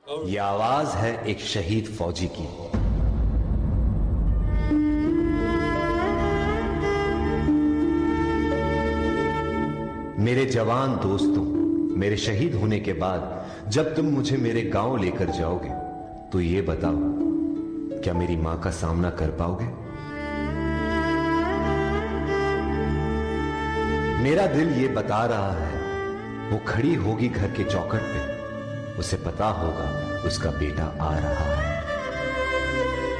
ये आवाज है एक शहीद फौजी की। मेरे जवान दोस्तों, मेरे शहीद होने के बाद जब तुम मुझे मेरे गांव लेकर जाओगे तो ये बताओ, क्या मेरी मां का सामना कर पाओगे? मेरा दिल ये बता रहा है, वो खड़ी होगी घर के चौखट पे, उसे पता होगा उसका बेटा आ रहा है।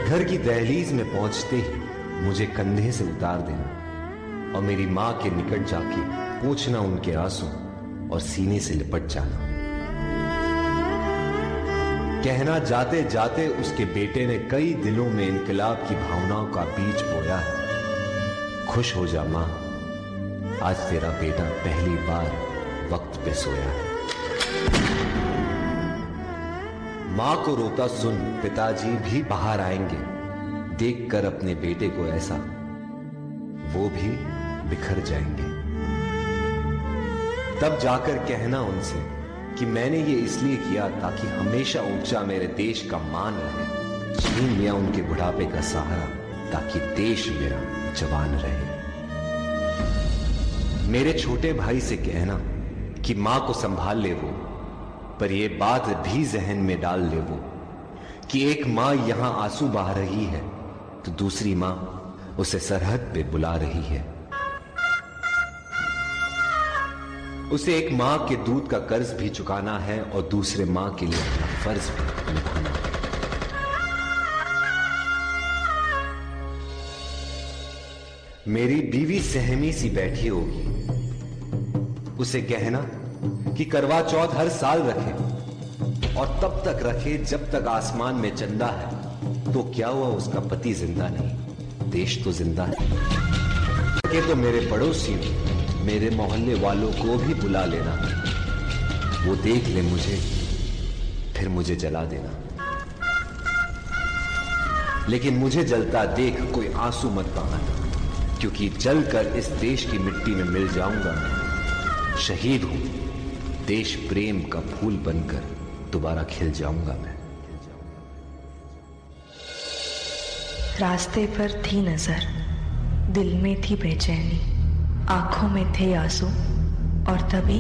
घर की दहलीज में पहुंचते ही मुझे कंधे से उतार देना और मेरी मां के निकट जाके पोंछना उनके आंसू और सीने से लिपट जाना। कहना जाते जाते उसके बेटे ने कई दिलों में इनकलाब की भावनाओं का बीज बोया है। खुश हो जा मां, आज तेरा बेटा पहली बार वक्त पे सोया है। मां को रोता सुन पिताजी भी बाहर आएंगे, देखकर अपने बेटे को ऐसा वो भी बिखर जाएंगे। तब जाकर कहना उनसे कि मैंने ये इसलिए किया ताकि हमेशा ऊंचा मेरे देश का मान रहे। छीन लिया उनके बुढ़ापे का सहारा ताकि देश मेरा जवान रहे। मेरे छोटे भाई से कहना कि मां को संभाल ले वो, पर ये बात भी जहन में डाल ले वो कि एक मां यहां आंसू बहा रही है तो दूसरी मां उसे सरहद पे बुला रही है। उसे एक मां के दूध का कर्ज भी चुकाना है और दूसरे मां के लिए अपना फर्ज भी निभाना है। मेरी बीवी सहमी सी बैठी होगी, उसे कहना कि करवा चौथ हर साल रखे और तब तक रखे जब तक आसमान में चंदा है। तो क्या हुआ उसका पति जिंदा नहीं, देश तो जिंदा है। कि तो मेरे पड़ोसियों, मेरे मोहल्ले वालों को भी बुला लेना, वो देख ले मुझे, फिर मुझे जला देना। लेकिन मुझे जलता देख कोई आंसू मत बहाना, क्योंकि जलकर इस देश की मिट्टी में मिल जाऊंगा मैं। शहीद हूं, देश प्रेम का फूल बनकर दोबारा खिल जाऊंगा मैं। रास्ते पर थी नजर, दिल में थी बेचैनी, आंखों में थे आंसू और तभी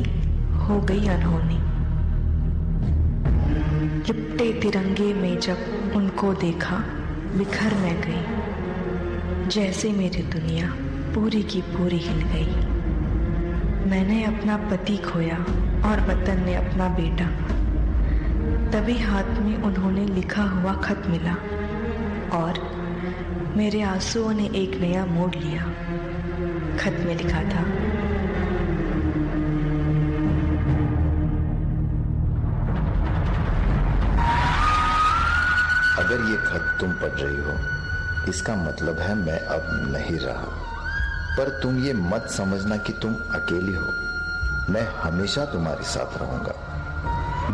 हो गई अनहोनी। लिपटे तिरंगे में जब उनको देखा बिखर मैं गई, जैसे मेरी दुनिया पूरी की पूरी हिल गई। मैंने अपना पति खोया और वतन ने अपना बेटा, तभी हाथ में उन्होंने लिखा हुआ खत मिला और मेरे आंसुओं ने एक नया मोड़ लिया। खत में लिखा था, अगर ये खत तुम पढ़ रही हो, इसका मतलब है मैं अब नहीं रहा। पर तुम ये मत समझना कि तुम अकेली हो, मैं हमेशा तुम्हारे साथ रहूंगा।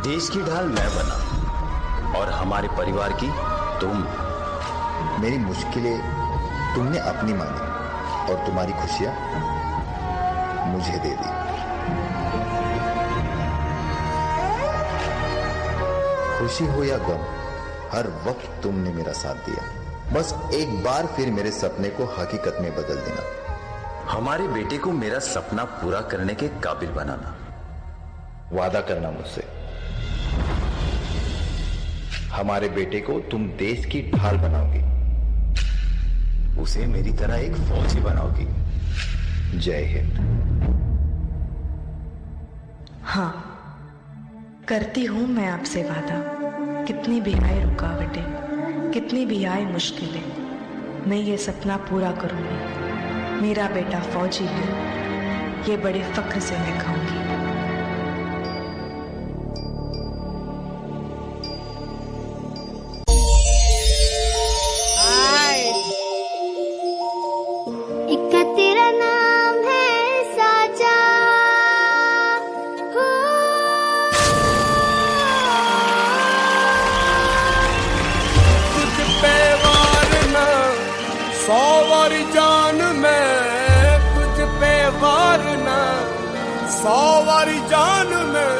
देश की ढाल मैं बना और हमारे परिवार की तुम। मेरी मुश्किलें तुमने अपनी मानी और तुम्हारी खुशियां मुझे दे दी। खुशी हो या गम, हर वक्त तुमने मेरा साथ दिया। बस एक बार फिर मेरे सपने को हकीकत में बदल देना। हमारे बेटे को मेरा सपना पूरा करने के काबिल बनाना। वादा करना मुझसे, हमारे बेटे को तुम देश की ढाल बनाओगी, उसे मेरी तरह एक फौजी बनाओगी। जय हिंद। हाँ, करती हूं मैं आपसे वादा। कितनी भी आए रुकावटें, कितनी भी आए मुश्किलें, मैं ये सपना पूरा करूंगी। मेरा बेटा फौजी है, ये बड़े फख्र से मैं कहूंगी। तेरा नाम है साजा, हो तुझ पे वारना 100 वारी जान में, तुझ पे वारना 100 वारी जान में,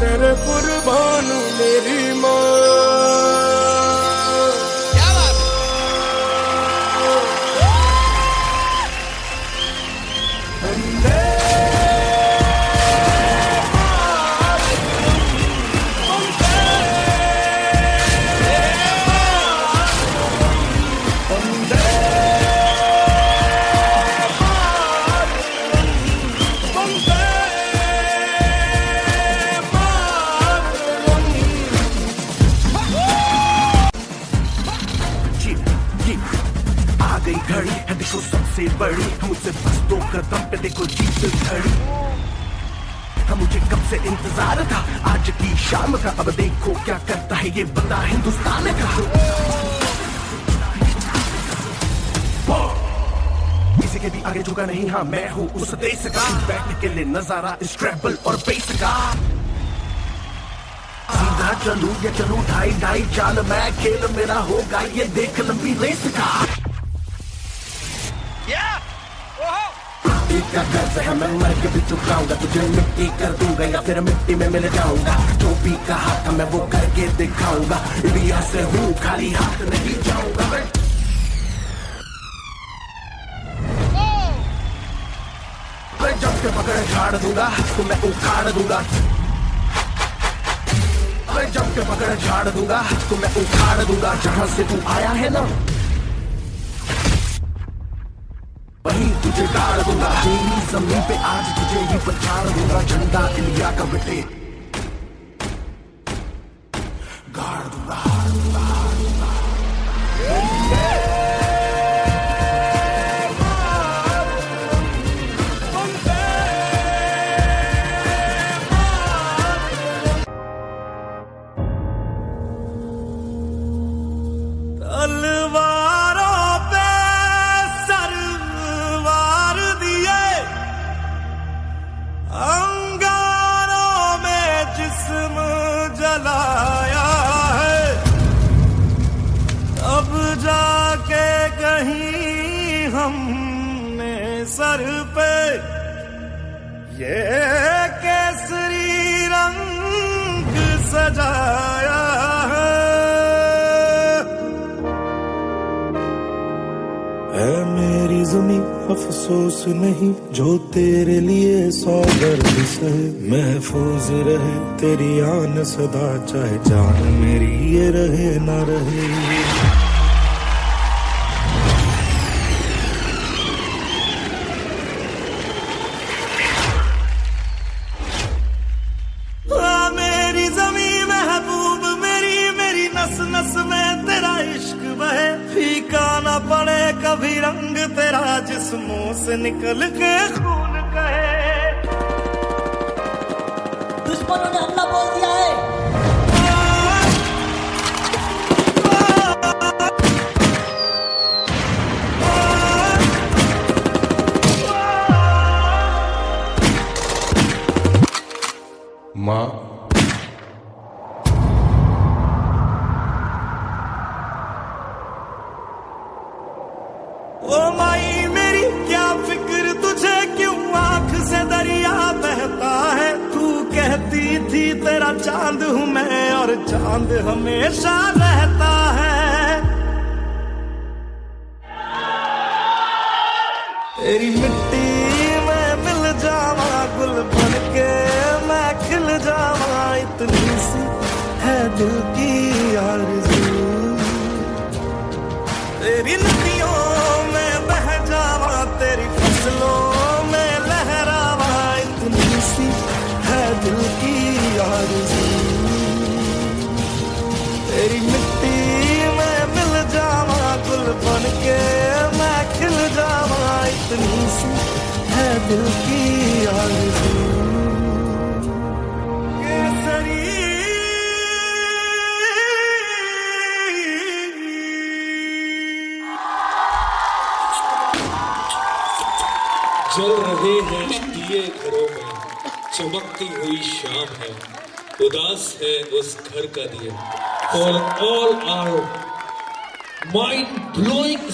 तेरे कर कुर्बान मेरी माँ। घड़ी है देखो सबसे बड़ी, मुझसे बस 2 कदम पे देखो जीत खड़ी। मुझे कब से इंतजार था आज की शाम का, अब देखो क्या करता है ये बंदा हिंदुस्तान का। किसी के भी आगे झुका नहीं, हाँ मैं हूँ उस देश का। बैठने के लिए नजारा इस ट्रैवल और बेस का। सीधा चलूं या चलूं ढाई ढाई चाल, मैं खेल मेरा होगा ये देख लंबी रेस का। का कर्ज है मैं मर के भी चुकाऊंगा, तुझे मिट्टी कर दूंगा या फिर मिट्टी में मिल जाऊंगा। जो भी कहा था मैं वो करके दिखाऊंगा, इंडिया से हूँ खाली हाथ नहीं जाऊंगा मैं। जब के पकड़ झाड़ दूंगा तो मैं उखाड़ दूंगा। जब के पकड़ झाड़ दूंगा तो मैं उखाड़ दूंगा। जहां से तू आया है ना वहीं तुझे गाड़ दूंगा। तेरी जमीन पे आज तुझे ही पछाड़ दूंगा। झंडा इंडिया का बेटे गाड़ दूंगा। जलाया है अब जाके कहीं हमने सर पे ये केसरी रंग सजाया है मेरी ज़मीं अफसोस नहीं जो तेरे लिए 100 दर्द सहे। महफूज रहे तेरी आन सदा चाहे जान मेरी ये रहे ना रहे। मेरी ज़मीं महबूब मेरी, मेरी नस नस में तेरा इश्क बहे। फीका ना पड़े कभी रंग तेरा जिस मुंह से निकल के खून कहे। दुश्मनों ने हमला बोल दिया है। माँ ओ माई मेरी क्या फिक्र तुझे क्यों आंख से दरिया बहता है। तू कहती थी तेरा चांद हूँ मैं और चांद हमेशा रहता है। तेरी मिट्टी में मिल जावा गुल बन के मैं खिल जावा। इतनी सी है दिल की आरज़ू। तेरी नदियों में बह जावा तेरी फसलों में लहरावा। इतनी सी है दिल की आरज़ू। तेरी मिट्टी में मिल जावा गुल बन के मैं खिल जावा। इतनी सी है दिल की आरज़ू। जल रहे हैं दिए घरों में, चमकती हुई शाम है, उदास है उस घर का दिया। For all our mind blowing